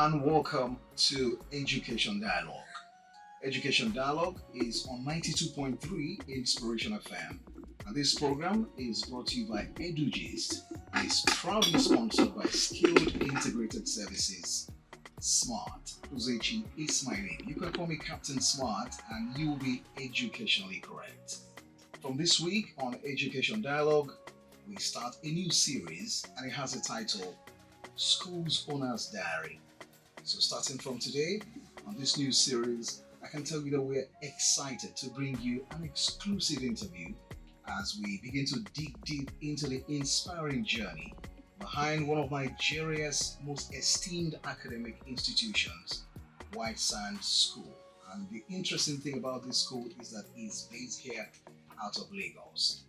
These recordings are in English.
and welcome to Education Dialogue. Education Dialogue is on 92.3 Inspiration FM, and this program is brought to you by Edugist and is proudly sponsored by Skilled Integrated Services. Smart Uzechi is my name. You can call me Captain Smart and you will be educationally correct. From this week on Education Dialogue, we start a new series and it has a title, School's Owner's Diary. So starting from today, on this new series, I can tell you that we're excited to bring you an exclusive interview as we begin to dig deep into the inspiring journey behind one of Nigeria's most esteemed academic institutions, Whitesands School. And the interesting thing about this school is that it's based here out of Lagos.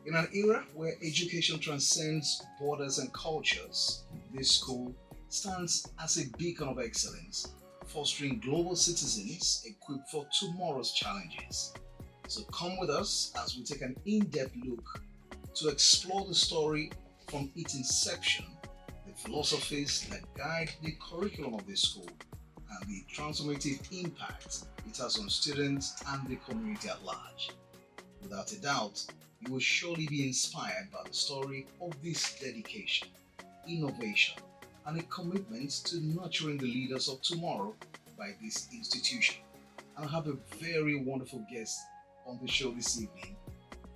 In an era where education transcends borders and cultures, this school stands as a beacon of excellence, fostering global citizens equipped for tomorrow's challenges. So come with us as we take an in-depth look to explore the story from its inception, the philosophies that guide the curriculum of this school, and the transformative impact it has on students and the community at large. Without a doubt, you will surely be inspired by the story of this dedication, innovation, and a commitment to nurturing the leaders of tomorrow by this institution. And I have a very wonderful guest on the show this evening.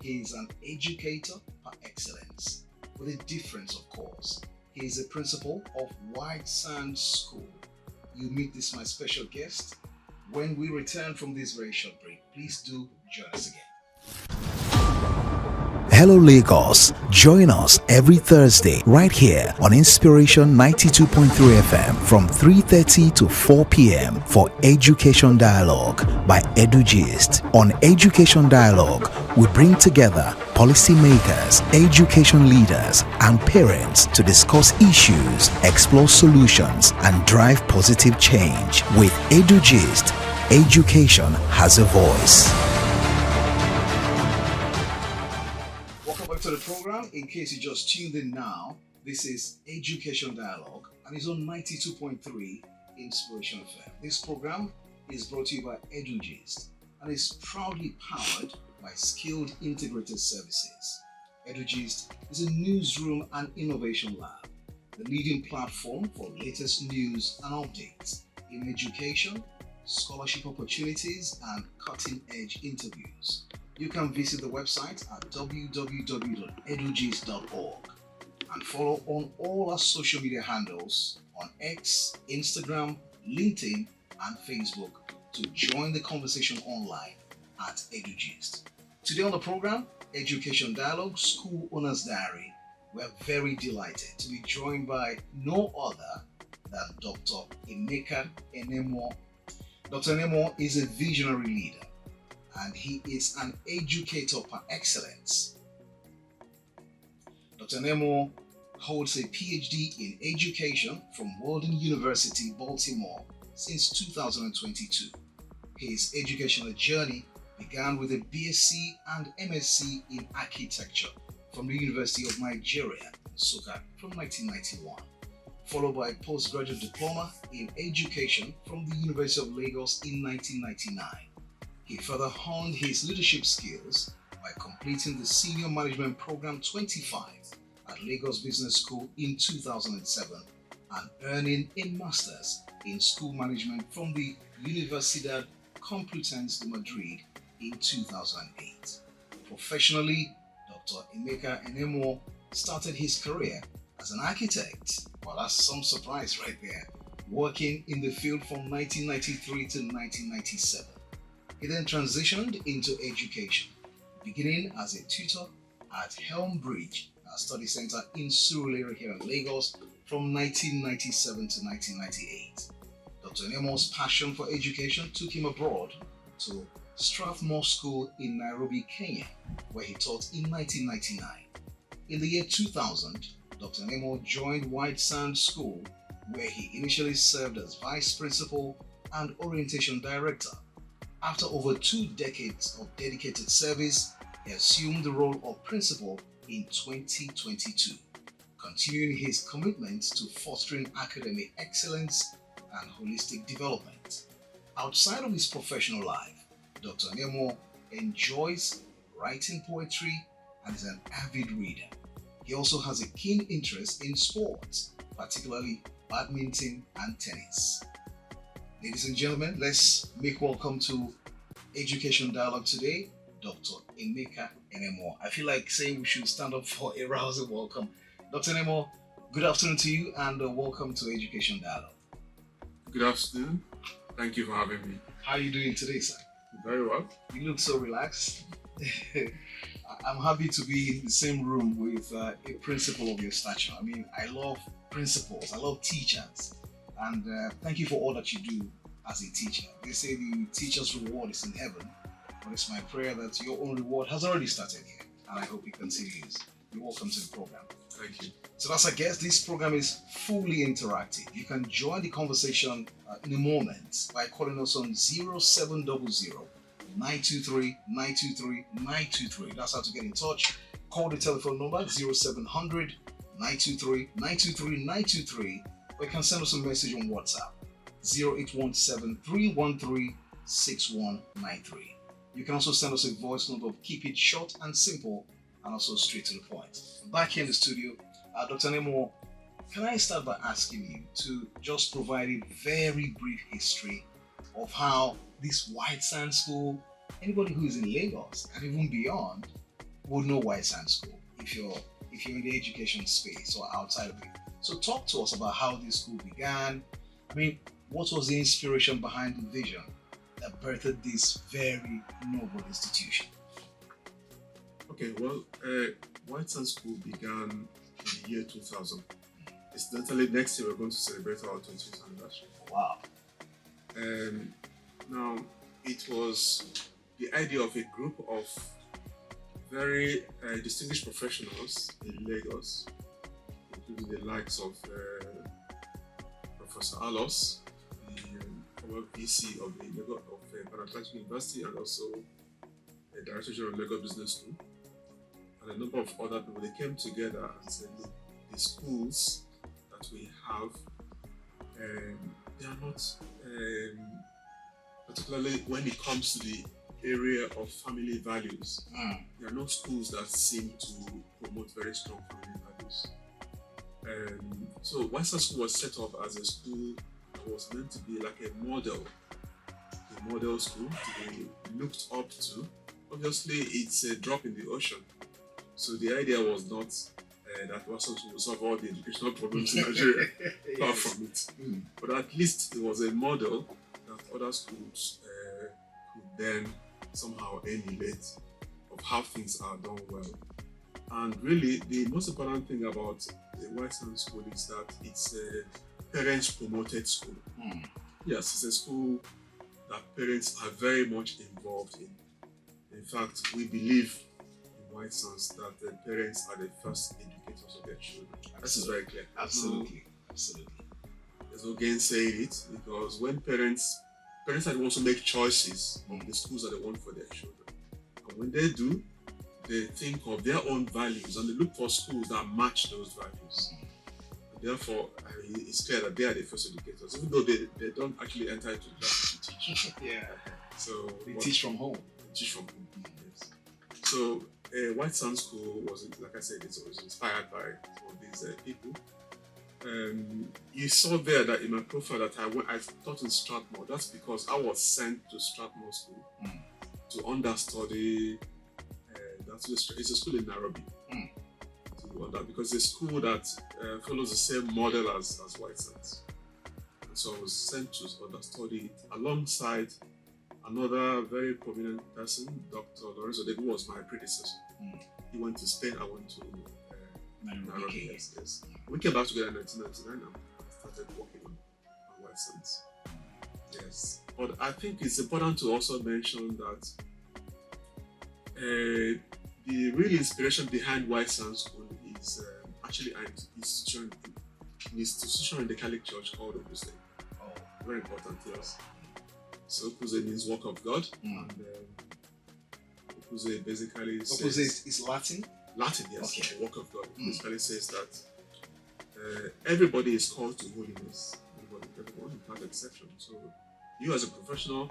He is an educator par excellence, with a difference, of course. He is a principal of Whitesands School. You'll meet this my special guest when we return from this very short break. Please do join us again. Hello Lagos, join us every Thursday right here on Inspiration 92.3 FM from 3:30 to 4 p.m. for Education Dialogue by Edugist. On Education Dialogue, we bring together policymakers, education leaders, and parents to discuss issues, explore solutions, and drive positive change. With Edugist, education has a voice. To the program, in case you just tuned in now, this is Education Dialogue and it's on 92.3 Inspiration FM. This program is brought to you by Edugist and is proudly powered by Skilled Integrated Services. Edugist is a newsroom and innovation lab, the leading platform for latest news and updates in education, scholarship opportunities, and cutting-edge interviews. You can visit the website at www.edugist.org and follow on all our social media handles on X, Instagram, LinkedIn, and Facebook to join the conversation online at Edugist. Today on the program, Education Dialogue, School Owner's Diary, we're very delighted to be joined by no other than Dr. Emeka Enemuoh. Dr. Enemuoh is a visionary leader, and he is an educator par excellence. Dr. Enemuoh holds a PhD in education from Walden University, Baltimore since 2022. His educational journey began with a BSc and MSc in architecture from the University of Nigeria, Nsukka, from 1991, followed by a postgraduate diploma in education from the University of Lagos in 1999. He further honed his leadership skills by completing the Senior Management Program 25 at Lagos Business School in 2007 and earning a Master's in School Management from the Universidad Complutense de Madrid in 2008. Professionally, Dr. Emeka Enemuoh started his career as an architect. Well, that's some surprise right there, working in the field from 1993 to 1997. He then transitioned into education, beginning as a tutor at Helm Bridge Study Center in Surulere here in Lagos from 1997 to 1998. Dr. Enemuoh's passion for education took him abroad to Strathmore School in Nairobi, Kenya, where he taught in 1999. In the year 2000, Dr. Enemuoh joined Whitesands School, where he initially served as Vice Principal and Orientation Director. After over 2 decades of dedicated service, he assumed the role of Principal in 2022, continuing his commitment to fostering academic excellence and holistic development. Outside of his professional life, Dr. Enemuoh enjoys writing poetry and is an avid reader. He also has a keen interest in sports, particularly badminton and tennis. Ladies and gentlemen, let's make welcome to Education Dialogue today, Dr. Emeka Enemuoh. I feel like saying we should stand up for a rousing welcome. Dr. Enemuoh, good afternoon to you and welcome to Education Dialogue. Good afternoon. Thank you for having me. How are you doing today, sir? Very well. You look so relaxed. I'm happy to be in the same room with a principal of your stature. I mean, I love principals, I love teachers, and thank you for all that you do as a teacher. They say the teacher's reward is in heaven, but it's my prayer that your own reward has already started here, and I hope it continues. You're welcome to the program. Thank you. So as a guest, this program is fully interactive. You can join the conversation in a moment by calling us on 0700 923 923 923. That's how to get in touch. Call the telephone number 0700 923 923 923, or you can send us a message on WhatsApp 0817 313 6193. You can also send us a voice note of keep it short and simple and also straight to the point. Back here in the studio, Dr. Enemuoh, can I start by asking you to just provide a very brief history of how this Whitesands School, anybody who is in Lagos and even beyond would know Whitesands School if you're in the education space or outside of it. So talk to us about how this school began. I mean, what was the inspiration behind the vision that birthed this very noble institution? Okay, well, Whitesands School began in the year 2000. Incidentally, next year we're going to celebrate our 20th anniversary. Wow. Now, it was the idea of a group of very distinguished professionals in Lagos, including the likes of Professor Alos, the former VC of the Lagos Pan-Atlantic University, and also the Director General of Lagos Business School, and a number of other people. They came together and said, look, the schools that we have, they are not, particularly when it comes to the area of family values, there are no schools that seem to promote very strong family values. So Whitesands School was set up as a school that was meant to be like a model school to be looked up to. Obviously, it's a drop in the ocean. So the idea was not that Whitesands School would solve all the educational problems in Nigeria, far from it. But at least it was a model that other schools could then somehow emulate of how things are done well. And really, the most important thing about the Whitesands School is that it's a parents-promoted school. Yes, it's a school that parents are very much involved in. In fact, we believe in Whitesands that the parents are the first educators of their children. This is very clear. Absolutely. There's no gainsaying it, because when parents are the ones who make choices of the schools that they want for their children. And when they do, they think of their own values and they look for schools that match those values. And therefore, it's clear that they are the first educators, even though they don't actually enter into the class to teach. Yeah. So they teach from home. Yes. So Whitesands School was, like I said, it was inspired by some of these people. You saw there that in my profile that I taught in Strathmore. That's because I was sent to Strathmore School to understudy. It's a school in Nairobi. Because it's a school that follows the same model as Whitesands. And so I was sent to understudy it alongside another very prominent person, Dr. Lorenzo, who was my predecessor. He went to Spain, I went to Nairobi. Yes. We came back together in 1999 and started working on Whitesands. Yes. But I think it's important to also mention that the real inspiration behind Whitesands School is actually an institution in the Catholic Church called Opus Dei. Very important, yes. So Opus Dei means work of God, and Opus Dei basically says... Opus Dei is Latin? Latin, yes. Okay. Work of God. Basically says that everybody is called to holiness. Everybody. everyone without exception. So you as a professional,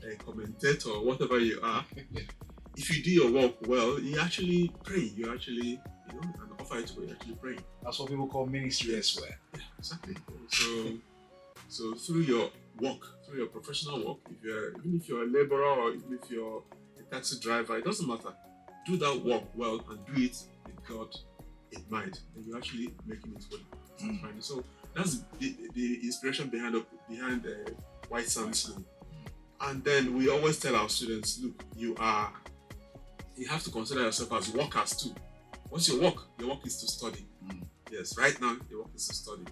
a commentator, whatever you are, if you do your work well, you actually pray. You actually, and offer it to God, you actually pray. That's what people call ministry elsewhere. Yeah, exactly. So through your work, through your professional work, even if you're a laborer or even if you're a taxi driver, it doesn't matter. Do that work well and do it with God in mind, and you're actually making it well. So that's the inspiration behind Whitesands School. And then we always tell our students, look, you have to consider yourself as workers too. What's your work? Your work is to study. Yes, right now your work is to study.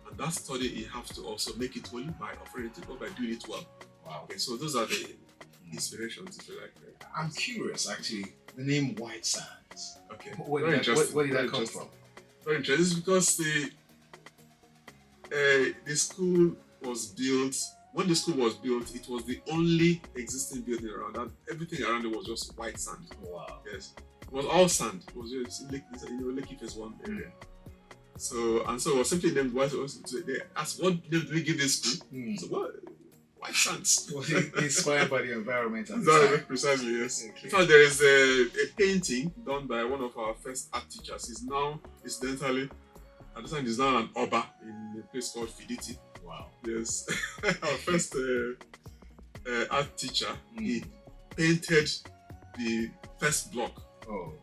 And that study, you have to also make it well by offering it to God, by doing it well. Wow. Okay, so those are the inspirations, if you like. I'm curious, actually, the name Whitesands. Okay. Where did that come from? Very interesting. This is because the school was built. When the school was built, it was the only existing building around, and everything around it was just white sand. Wow. Yes. It was all sand. It was just Lekki Phase 1 area. So it was simply named Whitesands. They asked, what name do we give this school? So what? Whitesands. Was it inspired by the environment at the time? Precisely, yes. Okay. In fact, there is a painting done by one of our first art teachers. He's now, incidentally, at the time, he's now an Oba in a place called Fiditi. Wow. Yes. Our first art teacher, he painted the first block.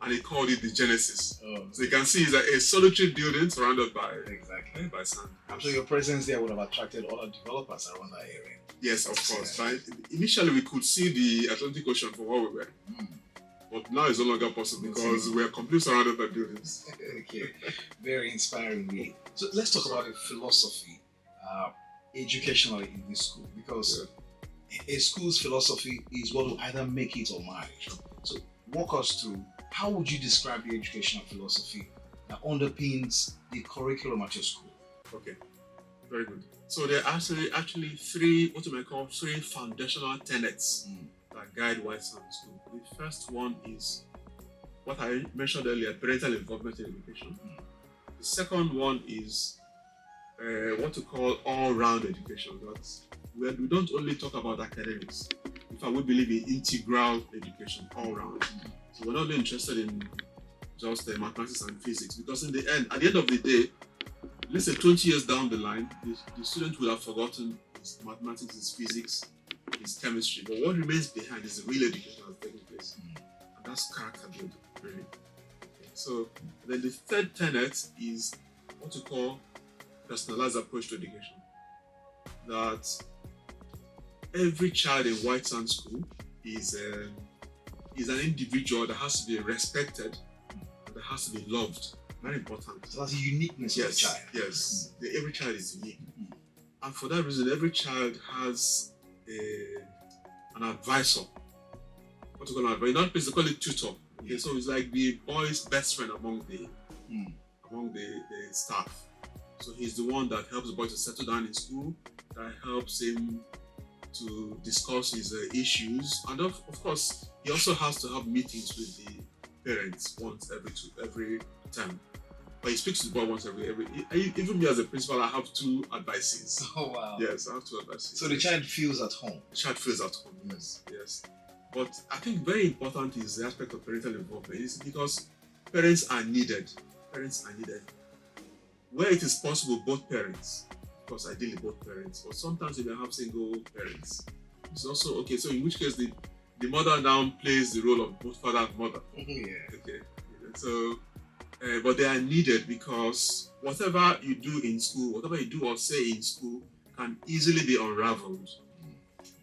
And he called it the Genesis. So you can see it's like a solitary building surrounded by sand. I'm sure your presence there would have attracted other developers around that area. Yes, of course. Right? Initially, we could see the Atlantic Ocean from where we were. But now it's no longer possible because we are completely surrounded by buildings. Okay. Very inspiring way. So let's talk about the philosophy educationally in this school, because a school's philosophy is what will either make it or mar it. So walk us through, how would you describe the educational philosophy that underpins the curriculum at your school? Okay, very good. So there are actually three foundational tenets that guide Whitesands School. The first one is what I mentioned earlier, parental involvement in education. The second one is what we call all-round education. We don't only talk about academics. In fact, we believe in integral education, all-round. So we're not only interested in just mathematics and physics, because at the end of the day, let's say 20 years down the line, the student will have forgotten his mathematics, his physics, his chemistry. But what remains behind is the real education that's taking place. And that's character building, really. Okay. So then the third tenet is what we call personalized approach to education. That every child in Whitesands School is an individual that has to be respected and that has to be loved. Very important. So that's the uniqueness of the child. Yes. Every child is unique. And for that reason, every child has an advisor. What do you call an advisor? In that place, they call it tutor. Okay, so it's like the boy's best friend among the staff. So he's the one that helps the boy to settle down in school, that helps him to discuss his issues, and of course, he also has to have meetings with the parents once every term. But he speaks to the boy once every. Even me as a principal, I have 2 advices. Oh wow! Yes, I have 2 advices. So the child feels at home. The child feels at home. Yes. But I think very important is the aspect of parental involvement. It's because parents are needed. Where it is possible, both parents. Of course, ideally both parents. But sometimes you may have single parents. It's also okay. So in which case the mother now plays the role of both father and mother. Okay. So, but they are needed because whatever you do in school, whatever you do or say in school, can easily be unraveled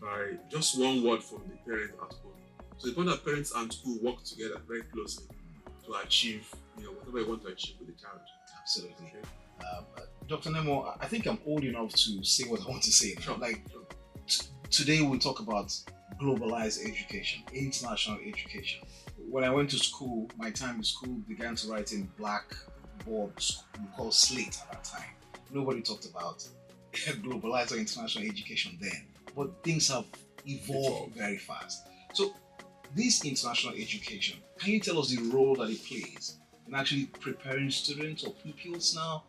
by just one word from the parent at home. So it's important that parents and school work together very closely to achieve, whatever you want to achieve with the child. Absolutely. Dr. Enemuoh, I think I'm old enough to say what I want to say now. Today we'll talk about globalized education, international education. When I went to school, my time in school began to write in blackboards we call slate at that time. Nobody talked about globalized or international education then, but things have evolved very fast. So this international education, can you tell us the role that it plays in actually preparing students or pupils now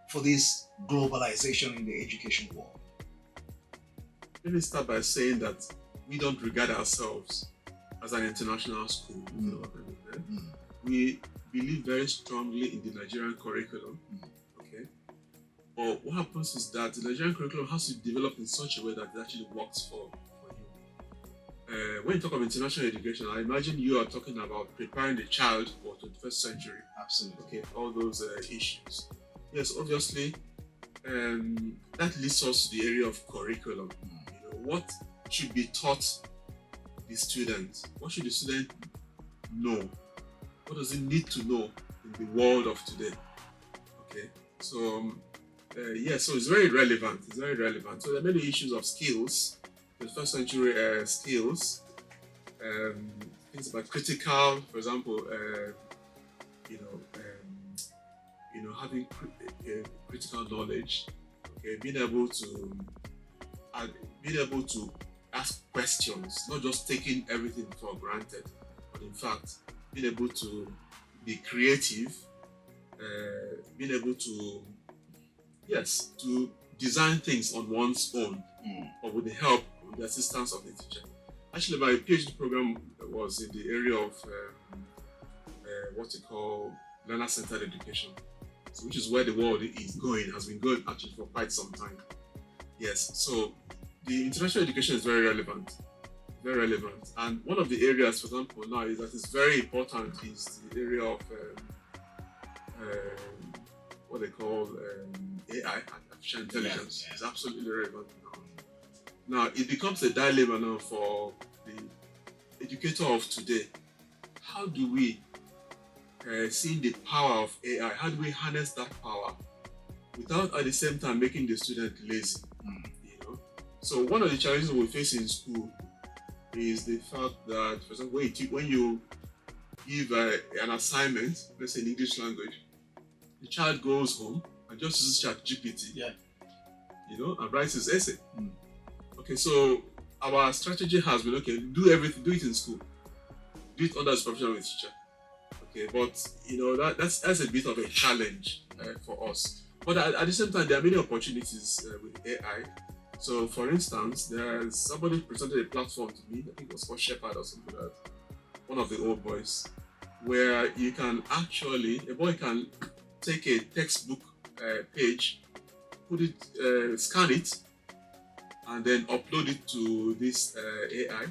for this globalization in the education world? let me start by saying that we don't regard ourselves as an international school. We believe very strongly in the Nigerian curriculum. Okay, but what happens is that the Nigerian curriculum has to be developed in such a way that it actually works for you. When you talk of international education, I imagine you are talking about preparing the child for 21st century. Absolutely. Okay, all those issues. Yes, obviously, that leads us to the area of curriculum. What should be taught the student? What should the student know? What does it need to know in the world of today? Okay, so so it's very relevant. It's very relevant. So there are many issues of skills, the first century skills, things about critical, for example, having critical knowledge, okay, being able to ask questions, not just taking everything for granted, but in fact being able to be creative, being able to design things on one's own, or with the help, with the assistance of the teacher. Actually, my PhD program was in the area of what you call learner-centered education, which is where the world has been going actually for quite some time. Yes, so the international education is very relevant. And one of the areas, for example, now is that is very important is the area of what they call AI, artificial intelligence. It's absolutely relevant now. Now, it becomes a dilemma now for the educator of today. How do we see the power of AI? How do we harness that power without at the same time making the student lazy? So one of the challenges we face in school is the fact that, for example, when you give an assignment, let's say in English language, the child goes home and just uses ChatGPT, and writes his essay. Okay, so our strategy has been, okay, do it in school, do it under the supervision of the teacher. Okay, but that's a bit of a challenge for us. But at the same time, there are many opportunities with AI. So, for instance, there's somebody presented a platform to me, I think it was called Shepherd or something like that, one of the old boys, where a boy can take a textbook page, scan it, and then upload it to this AI,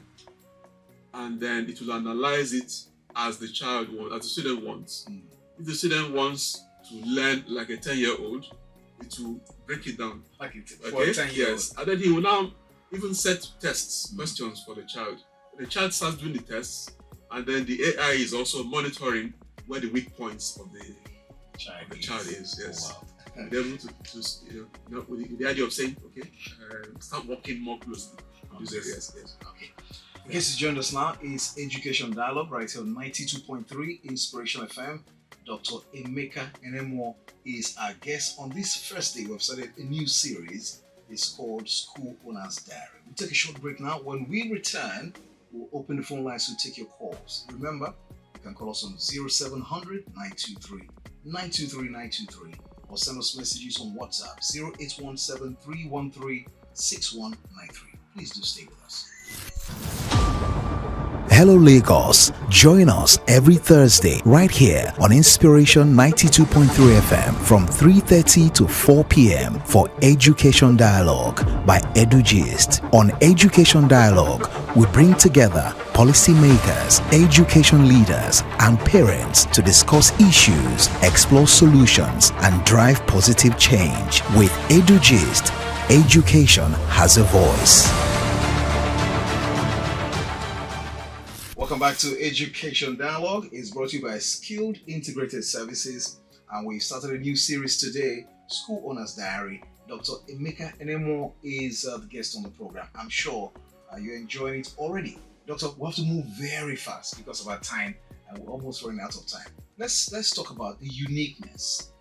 and then it will analyze it as the student wants. If the student wants to learn like a 10-year-old, it will break it down. Yes. And then he will now even set tests, questions for the child. The child starts doing the tests, and then the AI is also monitoring where the weak points of the child is. Yes. Oh, wow. They're able to with the idea of saying, okay, start working more closely on these areas. Yes. Okay. In case you joined us now, it's Education Dialogue right here on 92.3 Inspiration FM. Dr. Emeka Enemuoh is our guest. On this first day, we've started a new series. It's called School Owner's Diary. We'll take a short break now. When we return, we'll open the phone lines to take your calls. Remember, you can call us on 0700 923 923 923 or send us messages on WhatsApp 0817 313 6193. Please do stay with us. Hello Lagos, join us every Thursday right here on Inspiration 92.3 FM from 3:30 to 4 p.m. for Education Dialogue by Edugist. On Education Dialogue, we bring together policymakers, education leaders, and parents to discuss issues, explore solutions, and drive positive change. With Edugist, education has a voice. Welcome back to Education Dialogue. It's brought to you by Skilled Integrated Services, and we started a new series today, School Owner's Diary. Dr. Emeka Enemuoh is the guest on the program. I'm sure you're enjoying it already. Doctor, we have to move very fast because of our time, and we're almost running out of time. Let's talk about the uniqueness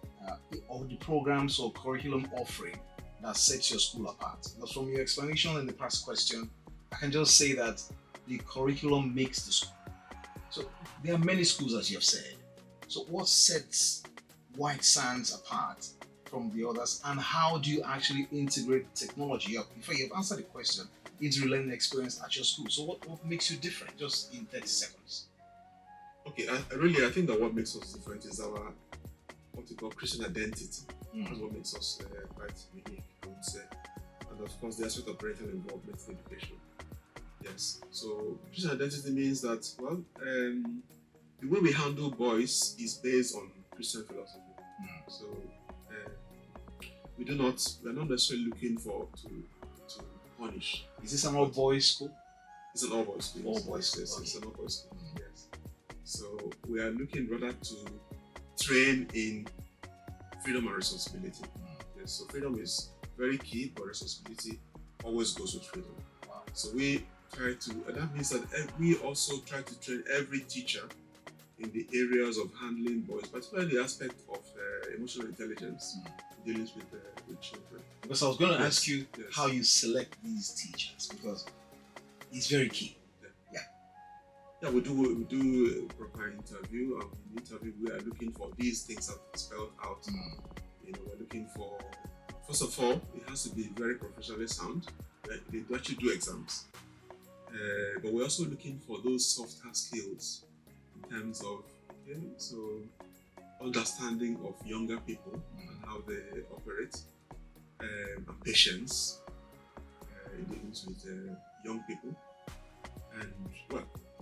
of the programs or curriculum offering that sets your school apart. Because from your explanation in the past question, I can just say that the curriculum makes the school. So there are many schools, as you have said. So what sets Whitesands apart from the others, and how do you actually integrate technology? In fact, you've answered the question, into learning experience at your school. So what makes you different? Just in 30 seconds. Okay, I think that what makes us different is our what we call Christian identity. That's what makes us quite unique, I would say. And of course, the aspect of parental involvement in education. Yes. So Christian identity means that, well, the way we handle boys is based on Christian philosophy. So we are not necessarily looking to punish. Is this an all boys school? It's an all boys school. All boys school. Yes, it's an all boys school. Yes. So we are looking rather to train in freedom and responsibility. Yes. So freedom is very key, but responsibility always goes with freedom. Wow. So we try to, and that means that we also try to train every teacher in the areas of handling boys, particularly the aspect of emotional intelligence, dealing with children. Because I was going to ask you how you select these teachers, because it's very key. Yeah, we do a proper interview, and in the interview we are looking for these things that are spelled out. We're looking for, first of all, it has to be very professionally sound. They actually do exams, but we're also looking for those softer skills in terms of understanding of younger people and how they operate, and patience in dealing with young people, and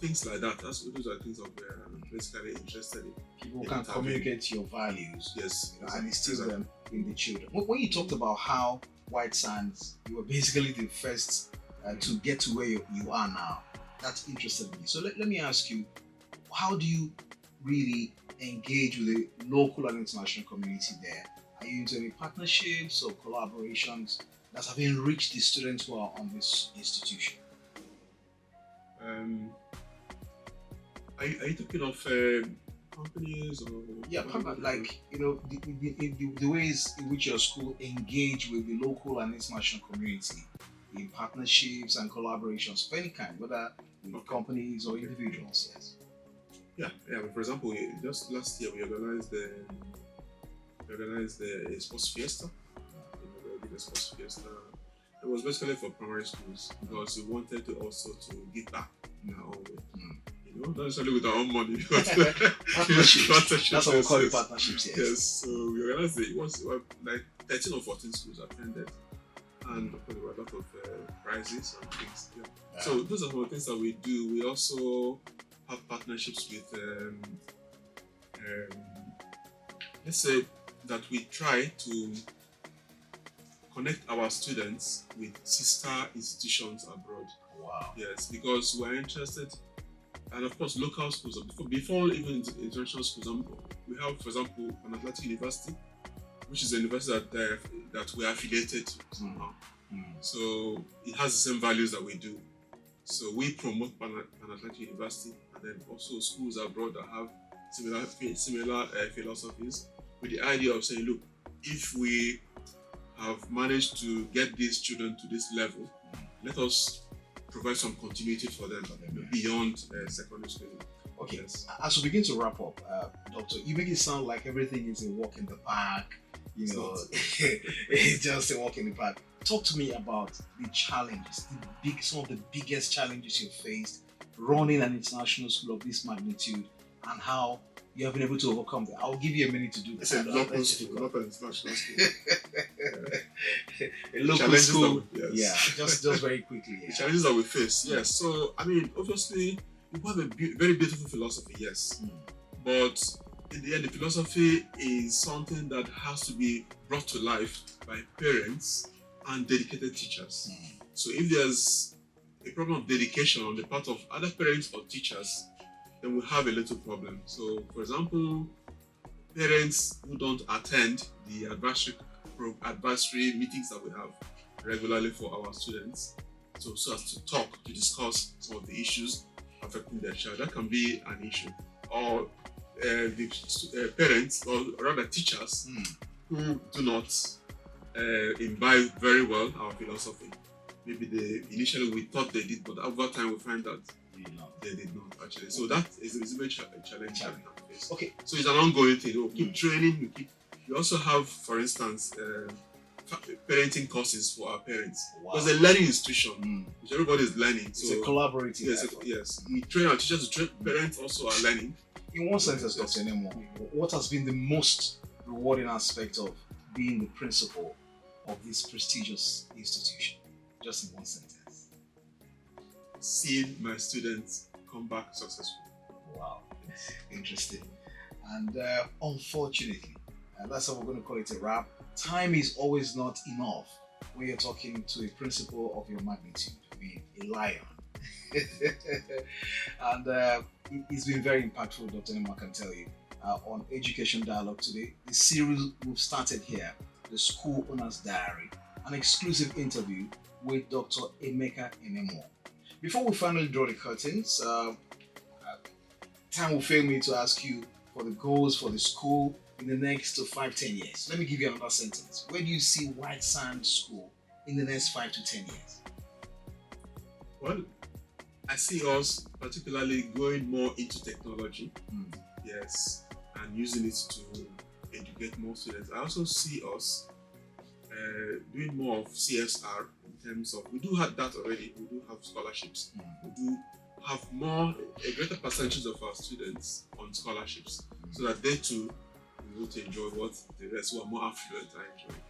things like that. Those are things that we're basically interested in. People can communicate your values, yes, and instill them in the children. When you talked about how Whitesands, you were basically the first to get to where you are now, that interested me. So let me ask you, how do you really engage with the local and international community there? Are you into any partnerships or collaborations that have enriched the students who are on this institution? Are you talking of companies or? Yeah, like the ways in which your school engage with the local and international community in partnerships and collaborations of any kind, whether with companies or individuals. Yes. Yeah. For example, just last year we organized a sports fiesta. We did a sports fiesta. It was basically for primary schools because we wanted to also give back in our own way. Not necessarily with our own money. Partnerships. That's what we call it, partnerships. Yes. So we organized it. It was like 13 or 14 schools attended, and of course there were a lot of prizes and things. Yeah. So those are some of the things that we do. We also have partnerships with, let's say that we try to connect our students with sister institutions abroad. Wow. Yes, because we're interested, and of course local schools. Before even international schools, we have, for example, an Atlantic University, which is a university that we are affiliated to somehow. So it has the same values that we do. So we promote Pan Atlantic University, and then also schools abroad that have similar philosophies, with the idea of saying, look, if we have managed to get these children to this level, let us provide some continuity for them beyond secondary school. Okay, yes. As we begin to wrap up, Doctor, you make it sound like everything is a walk in the park. It's just a walk in the park. Talk to me about the challenges, some of the biggest challenges you faced running an international school of this magnitude, and how you have been able to overcome them. I'll give you a minute to do that. It's a local school, not an international school. A local school. Yeah, just very quickly. Yeah. The challenges that we face, yes. So, I mean, obviously, we have a very beautiful philosophy, yes. But in the end, the philosophy is something that has to be brought to life by parents and dedicated teachers. So if there's a problem of dedication on the part of other parents or teachers, then we have a little problem. So, for example, parents who don't attend the advisory meetings that we have regularly for our students, so as to talk, to discuss some of the issues affecting their child, that can be an issue. Or the parents, or rather teachers, who do not imbibe very well our philosophy. Maybe initially we thought they did, but over time we find that they did not actually. So that is a very challenge. Okay. So it's an ongoing thing. We'll keep training. We also have, for instance, parenting courses for our parents. Wow. Because a learning institution, which everybody is learning. It's a collaborative effort. Yes. We train our teachers to train parents also are learning. In one sentence, Dr. Enemuoh, what has been the most rewarding aspect of being the principal of this prestigious institution? Just in one sentence. Seeing my students come back successful. Wow, interesting. And unfortunately, that's how we're going to call it a wrap. Time is always not enough when you're talking to a principal of your magnitude, I mean, a lion. And it's been very impactful, Dr. Enemuoh, I can tell you, on Education Dialogue today. The series we've started here, the School Owner's Diary, an exclusive interview with Dr. Emeka Enemuoh. Before we finally draw the curtains, time will fail me to ask you for the goals for the school in the next 5-10 years. Let me give you another sentence. Where do you see Whitesands School in the next 5 to 10 years? Well, I see us particularly going more into technology, yes, and using it to educate more students. I also see us doing more of CSR in terms of, we do have that already, we do have scholarships, we do have a greater percentage of our students on scholarships, so that they too will be able to enjoy what the rest who are more affluent are enjoying.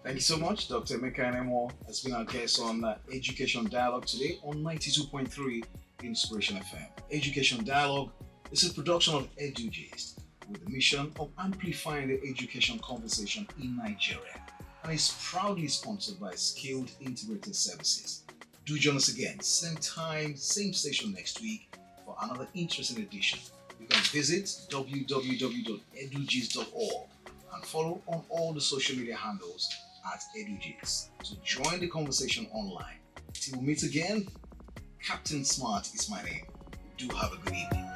Thank you so much. Dr. Emeka Enemuoh has been our guest on Education Dialogue today on 92.3 Inspiration FM. Education Dialogue is a production of Edugist with the mission of amplifying the education conversation in Nigeria, and is proudly sponsored by Skilled Integrated Services. Do join us again, same time, same station next week for another interesting edition. You can visit www.edugist.org and follow on all the social media handles at Edugist to join the conversation online. Till we meet again, Captain Smart is my name. Do have a good evening.